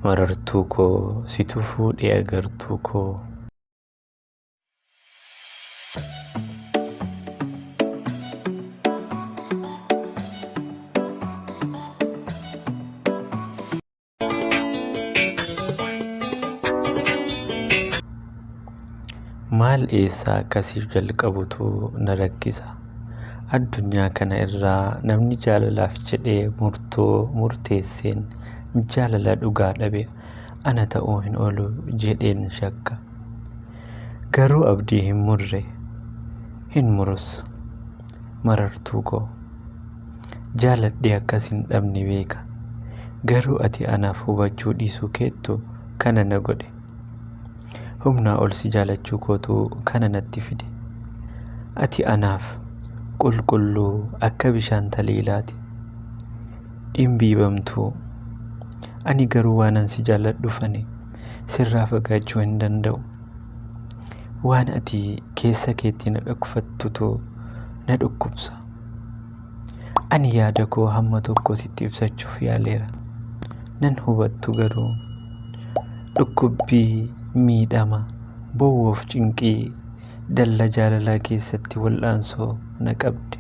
marartuu koo situ fuudhee agartuu koo. Maal eessaa akkasiif jalqabutu na rakkisa. Addunyaa kana irraa namni jaalalaaf jedhee murteesseen jaalala dhugaa dhabe ana ta'uu hin oolu jedheen shakka. Garuu abdii hin murre hin murus marartuu koo. Jaaladhee akkas hin dhabne beeka. Garuu ati anaaf hubachuu dhiisuu keettu kana na godhe. Humnaa ol si jaalachuu kootu kana natti fide. Ati anaaf qulqulluu akka bishaan taliilaati. Dhimbiibamtuu. Ani garuu waanan si jaalladhufani sirraa fagaachuu hin danda'u. Waan ati keessa keetti na dhokfattutu na dhukkubsa. Ani yaada koo hamma tokko sitti ibsachuuf yaaleera. Nan hubattu garuu dhukkubbii miidhama bowwoof cinqii dalla jaalalaa keessatti wal'aansoo na qabde.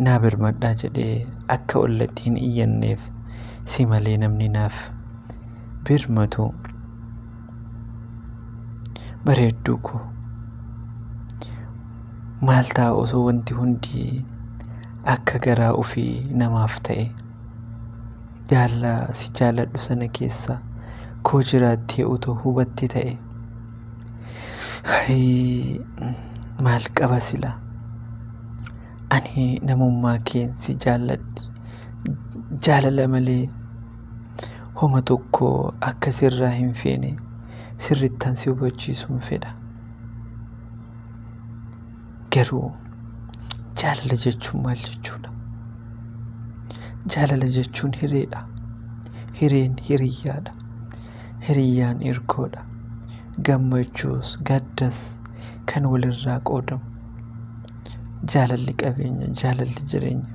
Naa birmadhaa jedhee akka ollatti hin iyyanneef si malee namni naaf birmatu. Bareedduu koo maal ta'a osoo wanti hundi akka garaa ofii namaaf ta'e. Jaalala si jaaladhu sana keessa koo jiraattee utoo hubatte ta'e. Maal qaba sila. Ani namummaa keen si jaalladhe. Jaalala malee homa tokko akka sirraa hin feene sirrittan si hubachiisuun fedha. Garuu jaalala jechuun maal jechuudha? Jaalala jechuun hireedha. Hireen hiriyyaadha. Hiriyyaan irkoodha. Gammachuus gaddas kan walirraa qoodamu. Jaalalli qabeenya, jaalalli jireenya,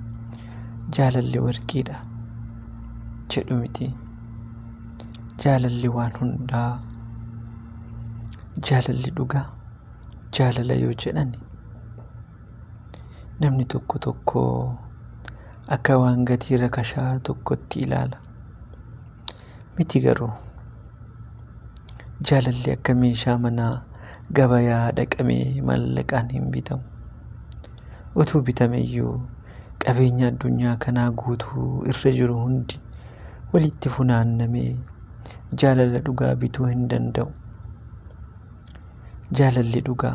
jaalalli warqiidha jedhu miti. Jaalalli waan hundaa, jaalalli dhugaa, jaalala yoo jedhani namni tokko akka waan gatii rakashaa tokkotti ilaala. Miti garuu jaalalli akka meeshaa manaa gabayaa dhaqamee mallaqaan hin bitamu. Utuu bitameyyuu qabeenya addunyaa kanaa guutuu irra jiru hundi walitti funaannamee jaalala dhugaa bituu hin danda'u. Jaalalli dhugaa,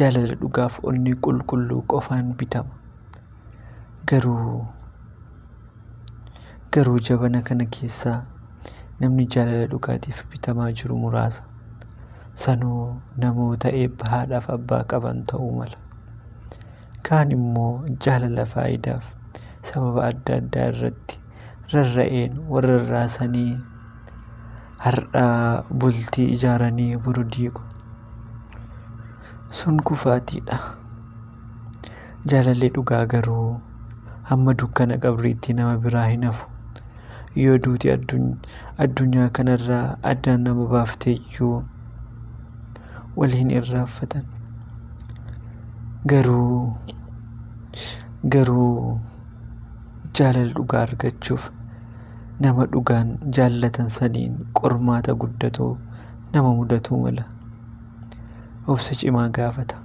jaalala dhugaaf onni qulqulluu qofaan bitama. Garuu jabana kana keessaa namni jaalala dhugaatiif bitamaa jiru muraasa. Sanuu namoota eebba haadhaaf abbaa qaban ta'uu mala. Kaan immoo jaalala faayidaaf sababa adda addaa irratti rarra'een warra raasanii har'aa bultii ijaaranii boru diigu. Sun kufaatiidha. Jaalalli dhugaa garuu hamma dukkana qabriitti nama biraa hin hafu. Yoo duuti addunyaa kanarraa addaan nama baafteeyyuu wal hin irraanfatan. Garuu jaalala dhugaa argachuuf nama dhugaan jaallatan saniin qormaata guddatoo nama mudatuu mala. Obsa cimaa gaafata.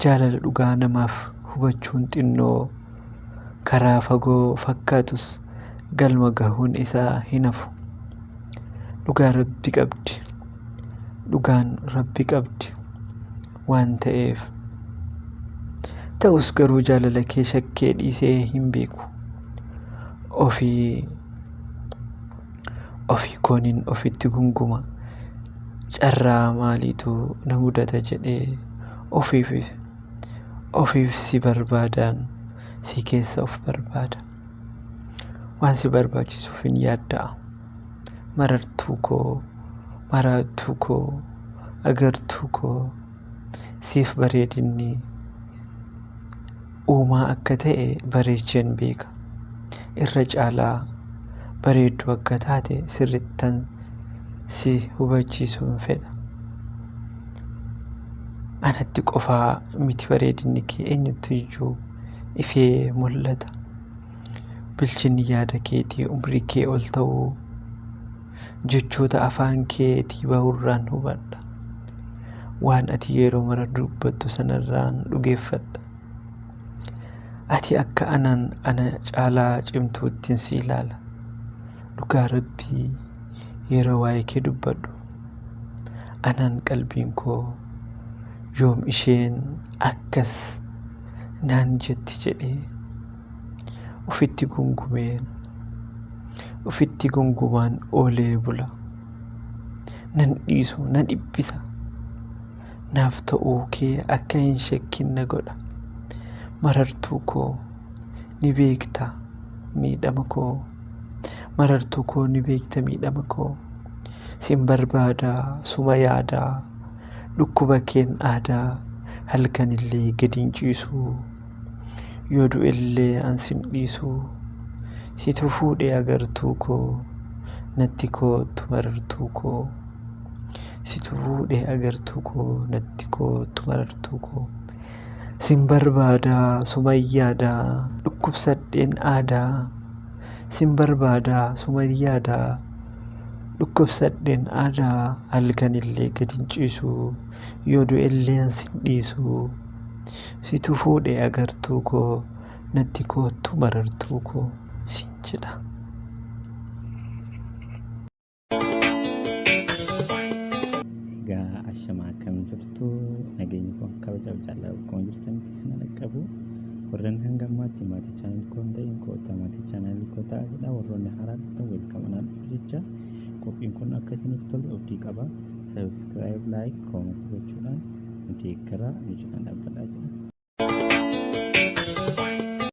Jaalala dhugaa namaaf hubachuun xinnoo karaa fagoo fakkaatus galma gahuun isaa hin hafu. Dhugaan Rabbi qabdi waan ta'eef. Ta'us garuu jaalala kee shakkee dhiisee hin beeku. Ofii kooniin ofitti gunguma. Carraa maaliitu na mudata jedhee ofiif si barbaadaan si keessa of barbaada. Waan si barbaachisuuf hin yaadda'a. Marartuu koo, maraattuu koo, agartuu koo siif bareedinni uumaa akka ta'e bareecheen beeka. irra caalaa bareedduu akka taate sirrittan si hubachiisuun fedha. Anatti qofaa miti bareedinni kee eenyutu iyyuu ifee mul'ata. Bilchinni yaada keetii umrii kee ol ta'uu jechoota afaan keetii bahurraan hubadha. Waan ati yeroo mara dubbattu sanarraan dhugeeffadha. Ati akka ana caalaa cimtuuttiin si ilaala. Dhugaa Rabbii yeroo waa'ee kee dubbadhu anaan qalbiin koo yoom isheen akkas naan jetti jedhee ofitti gungumaan oolee bula. Nan dhiisu nan dhibbisa. Naaf ta'uu kee akka hin shakkin na godha. Marartuu koo ni beekta miidhama koo. Marartuu koo ni beekta miidhama koo. Sin barbaadaa suma yaadaa. Dhukkuba keen aadaa halkanillee gadiin ciisu. Yoo du'ellee an sin dhiisu. Situ fuudhee agartuu koo natti kootu marartuu koo. Situ fuudhee agartuu koo natti kootu marartuu koo. Sin barbaadaa suma yaadaa dhukkubsadheen aadaa. Sin barbaadaa suma yaadaa dhukkubsadheen aadaa halkanillee gadiin ciisu. Yoo du'ellee an sin dhiisu. Situ fuudhee agartuu koo natti kootu marartuu koo sin jedha. Egaa ashamaa akkam jirtu nageenyi koo akka jaalala akkuma jirtanitti isin qabu. Warreen hanga ammaatti maatii chaanel koo hin ta'in koota maatii chaanel koo ta'a jedha. Warroonni haaraa dhuftan welkamanaa dhufu jecha. Qophiin kun akka isinitti tolu abdii qaba. Subscribe, like, comment gochuudhaan nu deeggaraa nu cinaa dhaabbataa jira.